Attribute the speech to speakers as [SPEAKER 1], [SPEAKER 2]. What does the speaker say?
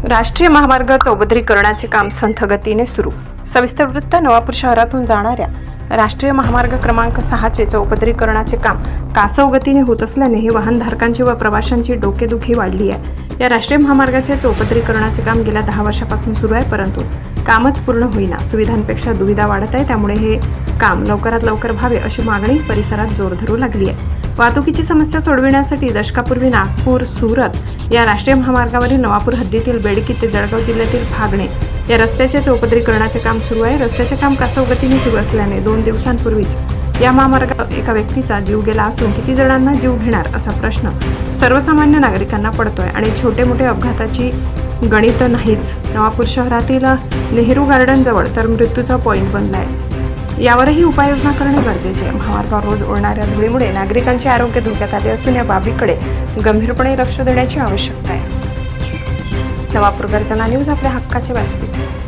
[SPEAKER 1] राष्ट्रीय महामार्ग चौपदरीकरणाचे काम संथ गतीने सुरू। सविस्तर वृत्त। नवापूर शहरातून जाणाऱ्या राष्ट्रीय महामार्ग क्रमांक 6चे चौपदरीकरणाचे काम कासव गतीने होत असल्याने हे वाहनधारकांची व प्रवाशांची डोकेदुखी वाढली आहे। या राष्ट्रीय महामार्गाचे चौपदरीकरणाचे काम गेल्या 10 वर्षापासून सुरू आहे, परंतु कामच पूर्ण होईना। सुविधांपेक्षा दुविधा वाढत आहे, त्यामुळे हे काम लवकरात लवकर व्हावे अशी मागणी परिसरात जोर धरू लागली आहे। वाहतुकीची समस्या सोडविण्यासाठी दशकापूर्वी नागपूर सुरत या राष्ट्रीय महामार्गावरील नवापूर हद्दीतील बेडकी ते जळगाव जिल्ह्यातील फागणे या रस्त्याचे चौपदरीकरणाचे काम सुरू आहे। रस्त्याचे काम कासव गतीने सुरू असल्याने 2 दिवसांपूर्वीच या महामार्गावर एका व्यक्तीचा जीव गेला असून किती जणांना जीव घेणार असा प्रश्न सर्वसामान्य नागरिकांना पडतोय आणि छोटे मोठे अपघाताची गणित नाहीच। नवापूर शहरातील नेहरू गार्डन जवळ तर मृत्यूचा पॉइंट बनलाय। यावरही उपाययोजना करणे गरजेचे आहे। महामार्गावर रोज उडणाऱ्या धुळीमुळे नागरिकांचे आरोग्य धोक्यात आले असून या बाबीकडे गंभीरपणे लक्ष देण्याची आवश्यकता आहे। नवापूर गर्जना न्यूज आपल्या हक्काचे व्यासपीठ।